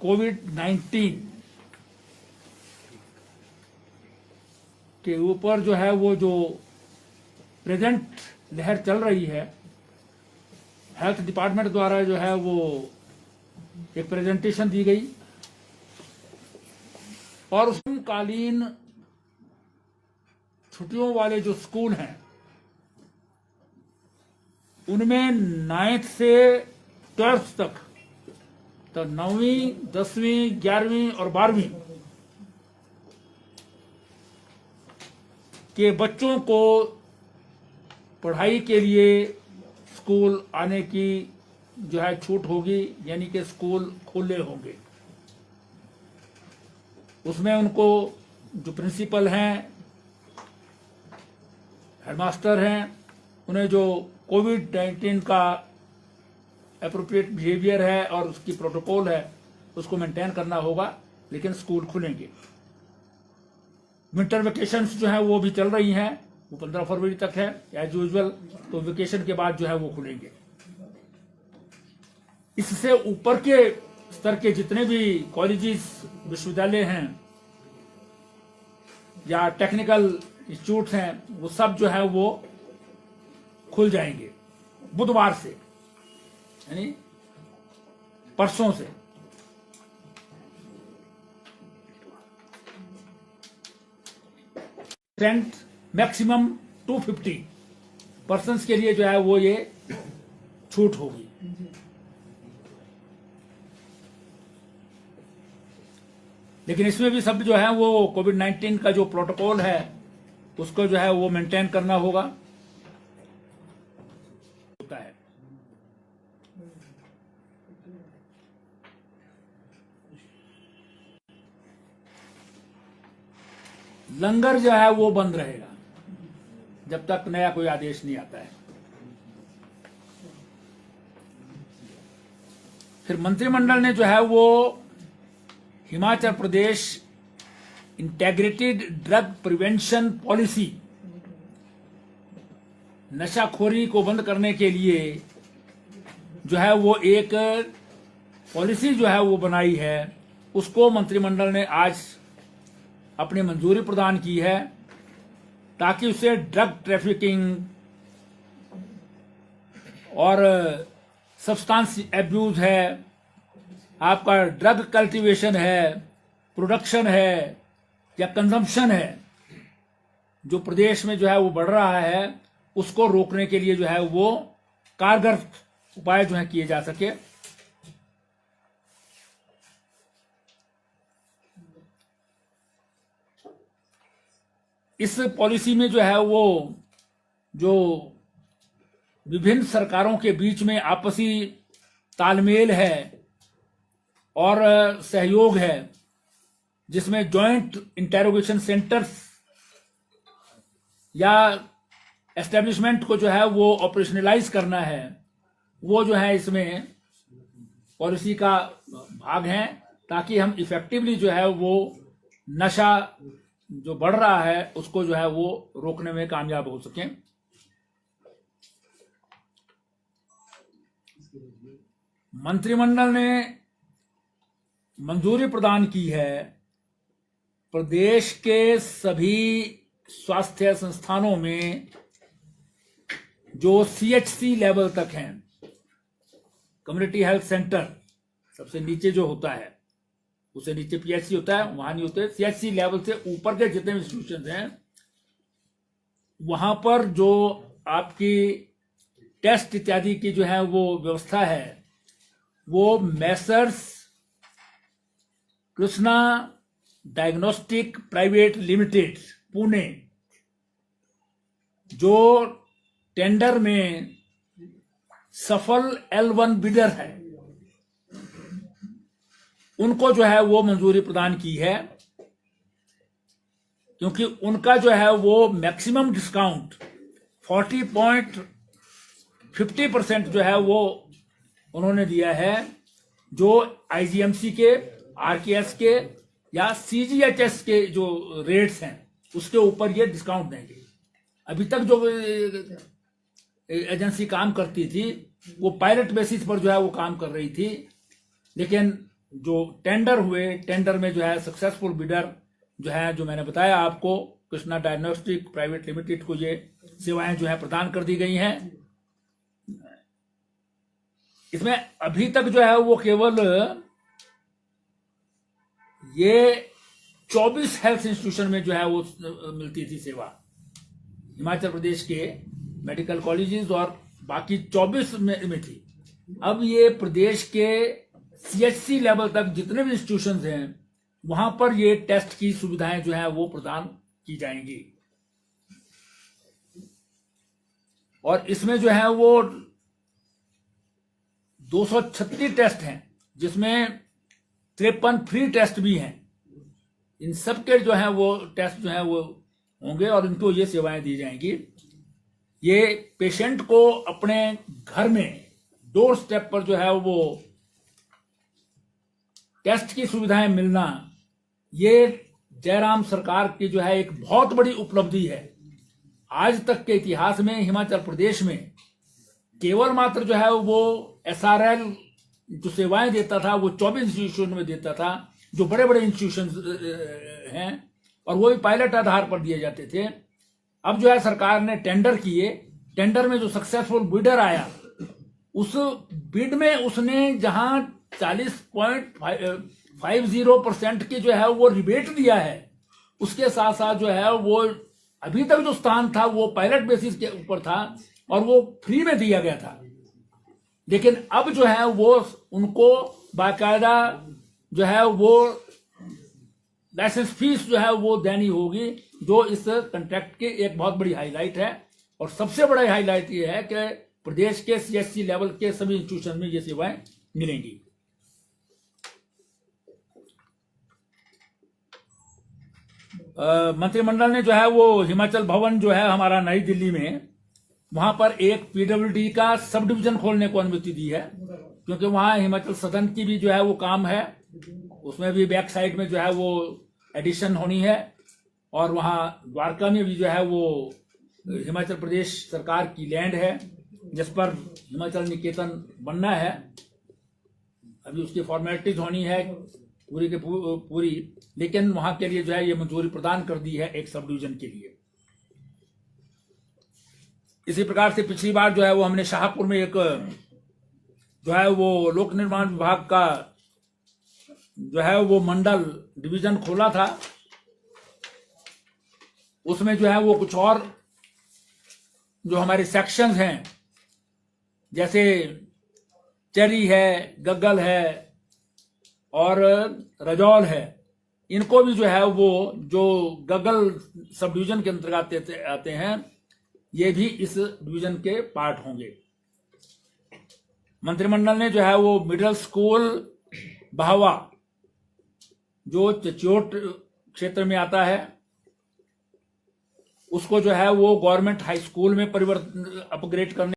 कोविड-19 के ऊपर जो है वो जो प्रेजेंट लहर चल रही है, हेल्थ डिपार्टमेंट द्वारा जो है वो एक प्रेजेंटेशन दी गई और उसकालीन छुट्टियों वाले जो स्कूल हैं उनमें 9th से 12th तक, तो 9वीं, 10वीं, 11वीं और 12वीं के बच्चों को पढ़ाई के लिए स्कूल आने की जो है छूट होगी, यानी कि स्कूल खुले होंगे। उसमें उनको जो प्रिंसिपल हैं, हेडमास्टर हैं, उन्हें जो कोविड-19 का एप्रोप्रिएट बिहेवियर है और उसकी प्रोटोकॉल है उसको मेंटेन करना होगा, लेकिन स्कूल खुलेंगे। विंटर वेकेशंस जो है वो भी चल रही हैं, वो 15 फरवरी तक है एज यूजुअल, तो वेकेशन के बाद जो है वो खुलेंगे। इससे ऊपर के स्तर के जितने भी कॉलेजेस, विश्वविद्यालय हैं या टेक्निकल इंस्टीट्यूट हैं, वो सब जो है वो खुल जाएंगे बुधवार से, यानी परसों से। मैक्सिमम 250 पर्सन्स के लिए जो है वो ये छूट होगी। लेकिन इसमें भी सब जो है वो कोविड-19 का जो प्रोटोकॉल है उसको जो है वो मेंटेन करना होगा होता है। लंगर जो है वो बंद रहेगा जब तक नया कोई आदेश नहीं आता है। फिर मंत्रिमंडल ने जो है वो Himachal Pradesh integrated drug prevention policy, नशाखोरी को बंद करने के लिए जो है वो एक पॉलिसी जो है वो बनाई है, उसको मंत्रिमंडल ने आज अपनी मंजूरी प्रदान की है, ताकि उसे ड्रग ट्रैफिकिंग और सब्सटेंस एब्यूज है, आपका ड्रग कल्टीवेशन है, प्रोडक्शन है या कंजम्पशन है, जो प्रदेश में जो है वो बढ़ रहा है, उसको रोकने के लिए जो है वो कारगर उपाय जो है किए जा सके। इस पॉलिसी में जो है वो जो विभिन्न सरकारों के बीच में आपसी तालमेल है और सहयोग है, जिसमें जॉइंट इंटेरोगेशन सेंटर्स या एस्टेब्लिशमेंट को जो है वो ऑपरेशनलाइज करना है, वो जो है इसमें पॉलिसी का भाग है, ताकि हम इफेक्टिवली जो है वो नशा जो बढ़ रहा है उसको जो है वो रोकने में कामयाब हो सकें। मंत्रिमंडल ने मंजूरी प्रदान की है प्रदेश के सभी स्वास्थ्य संस्थानों में जो CHC लेवल तक हैं, कम्युनिटी हेल्थ सेंटर सबसे नीचे जो होता है, उससे नीचे PHC होता है, वहां नहीं होते, CHC लेवल से ऊपर के जितने भी इंस्टीट्यूशन हैं, वहां पर जो आपकी टेस्ट इत्यादि की जो है वो व्यवस्था है, वो Messrs Krishna diagnostic private limited Pune, जो टेंडर में सफल L1 बिडर है, उनको जो है वो मंजूरी प्रदान की है, क्योंकि उनका जो है वो मैक्सिमम डिस्काउंट 40.50% जो है वो उन्होंने दिया है, जो IGMC के, RKS के या CGHS के जो रेट्स हैं उसके ऊपर ये डिस्काउंट देंगे। अभी तक जो एजेंसी काम करती थी वो पायलट बेसिस पर जो है वो काम कर रही थी, लेकिन जो टेंडर हुए, टेंडर में जो है सक्सेसफुल बिडर जो है, जो मैंने बताया आपको, कृष्णा डायग्नोस्टिक प्राइवेट लिमिटेड को ये सेवाएं जो है प्रदान कर दी गई हैं। इसमें अभी तक जो है वो केवल ये 24 हेल्थ इंस्टीट्यूशन में जो है वो मिलती थी सेवा, हिमाचल प्रदेश के मेडिकल कॉलेजेस, और बाकी 24 में थी। अब ये प्रदेश के सीएचसी लेवल तक जितने भी इंस्टीट्यूशंस हैं वहां पर ये टेस्ट की सुविधाएं जो है वो प्रदान की जाएंगी। और इसमें जो है वो 236 टेस्ट हैं, जिसमें 53 फ्री टेस्ट भी हैं। इन सब के जो है वो टेस्ट जो है वो होंगे और इनको ये सेवाएं दी जाएंगी। ये पेशेंट को अपने घर में डोर स्टेप पर जो है वो टेस्ट की सुविधाएं मिलना, ये जयराम सरकार की जो है एक बहुत बड़ी उपलब्धि है। आज तक के इतिहास में हिमाचल प्रदेश में केवल मात्र जो है वो एसआरएल जो सेवाएं देता था वो 24 इंस्टीट्यूशन में देता था, जो बड़े बड़े इंस्टीट्यूशन हैं, और वो भी पायलट आधार पर दिए जाते थे। अब जो है सरकार ने टेंडर किए, टेंडर में जो सक्सेसफुल बिडर आया, उस बिड में उसने जहां 40.50% की जो है वो रिबेट दिया है, उसके साथ साथ जो है वो अभी तक जो स्थान था वो पायलट बेसिस के ऊपर था और वो फ्री में दिया गया था। लेकिन अब जो है वो उनको बाकायदा जो है वो लाइसेंस फीस जो है वो देनी होगी, जो इस कॉन्ट्रैक्ट की एक बहुत बड़ी हाईलाइट है। और सबसे बड़ा हाईलाइट ये है कि प्रदेश के सीएचसी लेवल के सभी इंस्टीट्यूशन में ये सेवाएं मिलेंगी। मंत्रिमंडल ने जो है वो हिमाचल भवन जो है हमारा नई दिल्ली में, वहां पर एक पीडब्ल्यूडी का सब डिवीजन खोलने को अनुमति दी है, क्योंकि वहां हिमाचल सदन की भी जो है वो काम है, उसमें भी बैक साइड में जो है वो एडिशन होनी है। और वहां द्वारका में भी जो है वो हिमाचल प्रदेश सरकार की लैंड है जिस पर हिमाचल निकेतन बनना है। अभी उसकी फॉर्मेलिटीज होनी है पूरी के पूरी, लेकिन वहां के लिए जो है ये मंजूरी प्रदान कर दी है एक सब डिवीजन के लिए। इसी प्रकार से पिछली बार जो है वो हमने शाहपुर में एक जो है वो लोक निर्माण विभाग का जो है वो मंडल डिवीजन खोला था। उसमें जो है वो कुछ और जो हमारे सेक्शंस हैं, जैसे चरी है, गग्गल है और रजौल है, इनको भी जो है वो जो गग्गल सब डिवीजन के अंतर्गत आते हैं, ये भी इस डिवीजन के पार्ट होंगे। मंत्रिमंडल ने जो है वो मिडिल स्कूल बहावा जो चच्योट क्षेत्र में आता है, उसको जो है वो गवर्नमेंट हाई स्कूल में परिवर्तन अपग्रेड करने